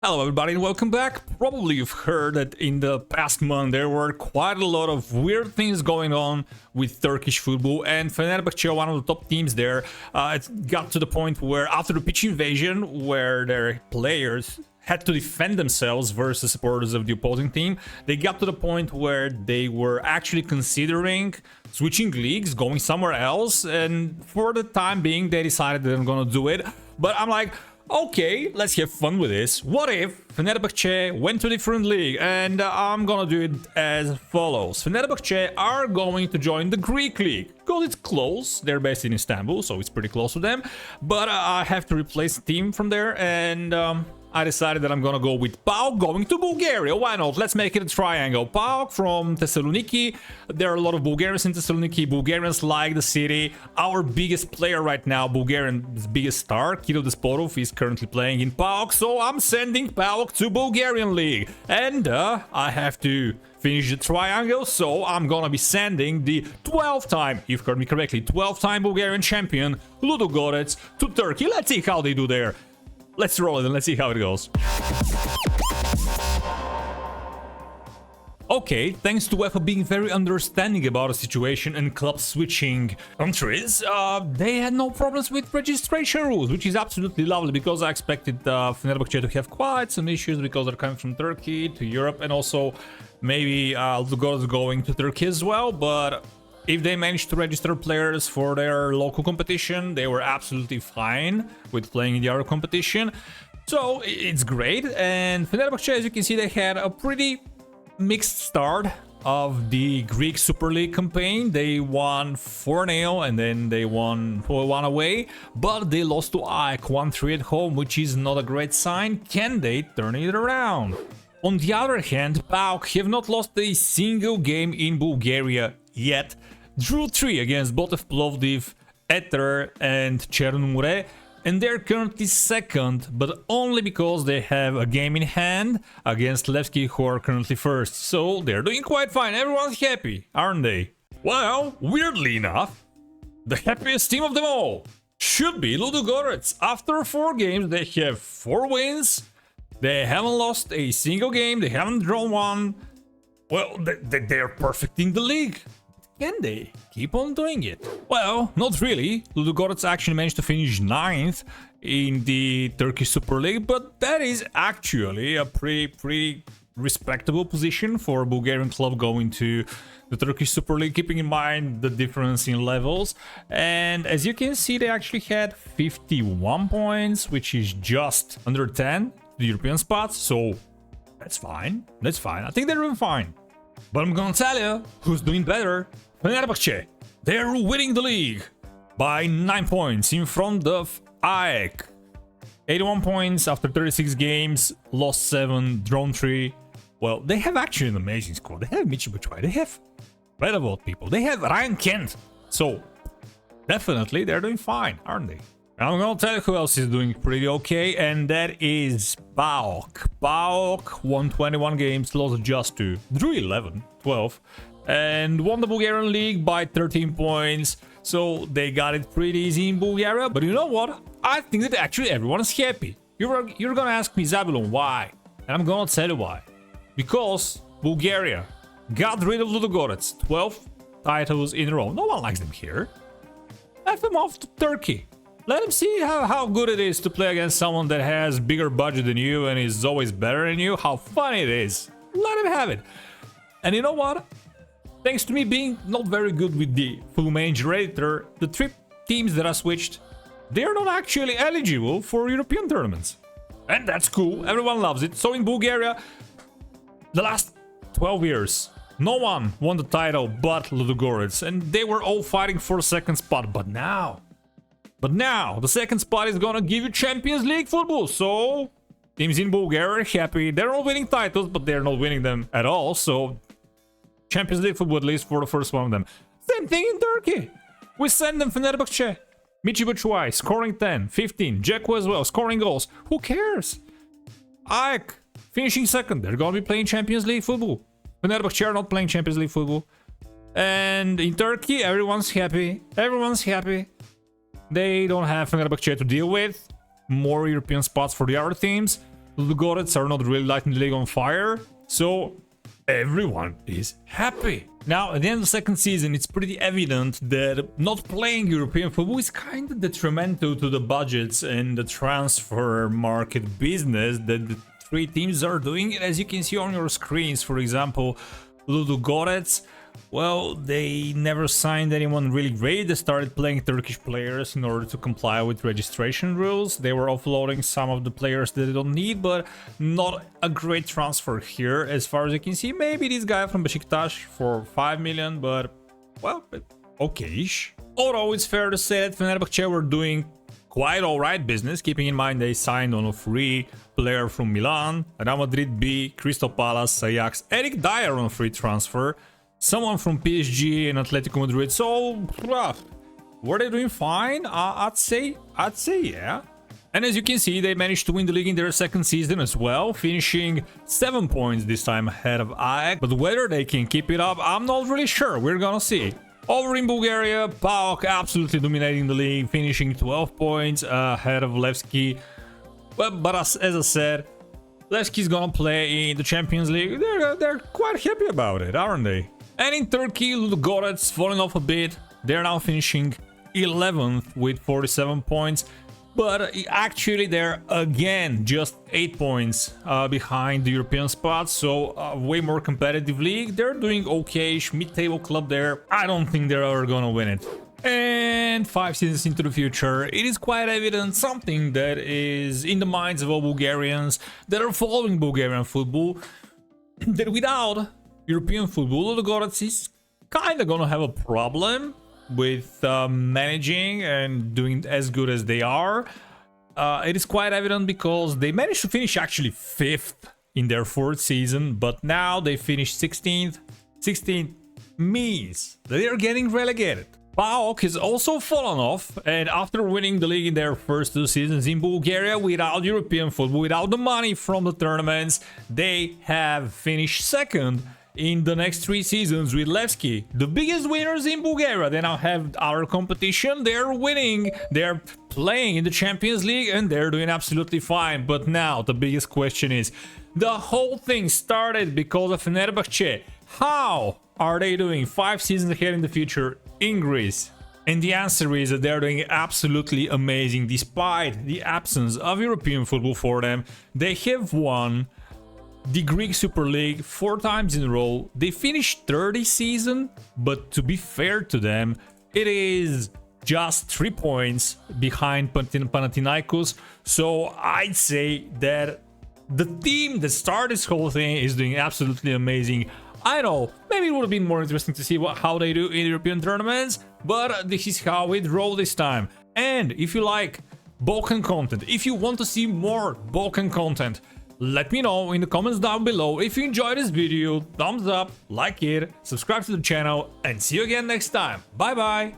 Hello everybody and welcome back. Probably you've heard that in the past month there were quite a lot of weird things going on with Turkish football, and Fenerbahçe, one of the top teams there, it got to the point where after the pitch invasion, where their players had to defend themselves versus supporters of the opposing team, they got to the point where they were actually considering switching leagues, going somewhere else, and for the time being they decided that they're gonna do it. But I'm like, okay, let's have fun with this. What if Fenerbahçe went to a different league? And I'm gonna do it as follows. Fenerbahçe are going to join the Greek league because it's close. They're based in Istanbul, so it's pretty close to them. But I have to replace the team from there, and I decided that I'm gonna go with PAOK going to Bulgaria. Why not? Let's make it a triangle. PAOK from Thessaloniki. There are a lot of Bulgarians in Thessaloniki. Bulgarians like the city. Our biggest player right now, Bulgarian's biggest star, Kirill Desporov, is currently playing in PAOK. So I'm sending PAOK to Bulgarian League. And I have to finish the triangle, so I'm gonna be sending the 12-time, you've heard me correctly, 12-time Bulgarian champion, Ludogorets, to Turkey. Let's see how they do there. Let's roll it and let's see how it goes. Okay, thanks to UEFA being very understanding about the situation and club switching countries, they had no problems with registration rules, which is absolutely lovely, because I expected Fenerbahçe to have quite some issues because they're coming from Turkey to Europe, and also maybe Ludogorets going to Turkey as well. But if they managed to register players for their local competition, they were absolutely fine with playing in the other competition. So it's great. And Fenerbahçe, as you can see, they had a pretty mixed start of the Greek Super League campaign. They won 4-0 and then they won 4-1 away, but they lost to AEK 1-3 at home, which is not a great sign. Can they turn it around? On the other hand, PAOK have not lost a single game in Bulgaria yet. Drew 3 against Botev Plovdiv, Ether and Chernure, and they're currently second, but only because they have a game in hand against Levski, who are currently first. So they're doing quite fine. Everyone's happy, aren't they? Well, weirdly enough, the happiest team of them all should be Ludogorets. After 4 games, they have 4 wins. They haven't lost a single game. They haven't drawn one. Well, they're perfect in the league. Can they keep on doing it? Well, not really. Ludogorets actually managed to finish 9th in the Turkish Super League, but that is actually a pretty respectable position for a Bulgarian club going to the Turkish Super League, keeping in mind the difference in levels. And as you can see, they actually had 51 points, which is just under 10 the European spots, so that's fine. That's fine. I think they're doing fine. But I'm gonna tell you who's doing better. Fenerbahçe. They're winning the league by 9 points in front of AEK. 81 points after 36 games, lost 7, drawn 3. Well, they have actually an amazing squad. They have Michi Batshuayi, they have Redavolt people, they have Ryan Kent. So definitely they're doing fine, aren't they? I'm gonna tell you who else is doing pretty okay, and that is PAOK. PAOK won 21 games, lost just 2, drew 11, 12, and won the Bulgarian league by 13 points. So they got it pretty easy in Bulgaria. But you know what? I think that actually everyone is happy. You're gonna ask me, Zabulon, why? And I'm gonna tell you why. Because Bulgaria got rid of Ludogorets, 12 titles in a row. No one likes them here. Let them off to Turkey. Let them see how good it is to play against someone that has bigger budget than you and is always better than you. How fun it is. Let him have it. And you know what? Thanks to me being not very good with the full main generator, the 3 teams that I switched, they're not actually eligible for European tournaments. And that's cool. Everyone loves it. So in Bulgaria, the last 12 years, no one won the title but Ludogorets, and they were all fighting for the second spot. But now, the second spot is gonna give you Champions League football. So teams in Bulgaria are happy. They're all winning titles, but they're not winning them at all. So Champions League football, at least for the first one of them. Same thing in Turkey. We send them Fenerbahçe. Michi Batshuayi scoring 10, 15. Dzeko as well scoring goals. Who cares? AEK finishing second. They're gonna be playing Champions League football. Fenerbahçe are not playing Champions League football. And in Turkey, everyone's happy. Everyone's happy. They don't have Fenerbahçe to deal with. More European spots for the other teams. Ludogorets are not really lighting the league on fire, so everyone is happy. Now, at the end of the second season, it's pretty evident that not playing European football is kind of detrimental to the budgets and the transfer market business that the three teams are doing. As you can see on your screens, for example, Ludogorets, well, they never signed anyone really great. They started playing Turkish players in order to comply with registration rules. They were offloading some of the players that they don't need, but not a great transfer here, as far as you can see. Maybe this guy from Besiktas for 5 million, but, well, okay-ish. Although it's fair to say that Fenerbahçe were doing quite alright business, keeping in mind they signed on a free player from Milan, Real Madrid B, Crystal Palace, Ajax, Eric Dyer on a free transfer, someone from PSG and Atletico Madrid. So, were they doing fine? I'd say yeah. And as you can see, they managed to win the league in their second season as well, finishing 7 points this time ahead of AEK. But whether they can keep it up, I'm not really sure. We're gonna see. Over in Bulgaria, PAOK absolutely dominating the league, finishing 12 points ahead of Levski. But as I said, Levski's gonna play in the Champions League. They're quite happy about it, aren't they? And in Turkey, Ludogorets falling off a bit. They're now finishing 11th with 47 points. But actually, they're again just 8 points behind the European spot. So a way more competitive league. They're doing okay-ish, mid-table club there. I don't think they're ever gonna win it. And 5 seasons into the future, it is quite evident something that is in the minds of all Bulgarians that are following Bulgarian football, that without European football, Ludogorets is kind of gonna have a problem with managing and doing as good as they are. It is quite evident because they managed to finish actually 5th in their 4th season, but now they finished 16th. 16th means that they are getting relegated. PAOK has also fallen off, and after winning the league in their first 2 seasons in Bulgaria without European football, without the money from the tournaments, they have finished 2nd in the next 3 seasons with Levski, the biggest winners in Bulgaria. They now have our competition, they're winning, they're playing in the Champions League, and they're doing absolutely fine. But now the biggest question is, the whole thing started because of Fenerbahçe. How are they doing 5 seasons ahead in the future in Greece? And the answer is that they're doing absolutely amazing. Despite the absence of European football for them, they have won the Greek Super League 4 times in a row. They finished 30th season, but to be fair to them, it is just 3 points behind Panathinaikos. So I'd say that the team that started this whole thing is doing absolutely amazing. I know, maybe it would have been more interesting to see how they do in European tournaments, but this is how it rolled this time. And if you like Balkan content, if you want to see more Balkan content, let me know in the comments down below. If you enjoyed this video, thumbs up, like it, subscribe to the channel, and see you again next time. Bye bye!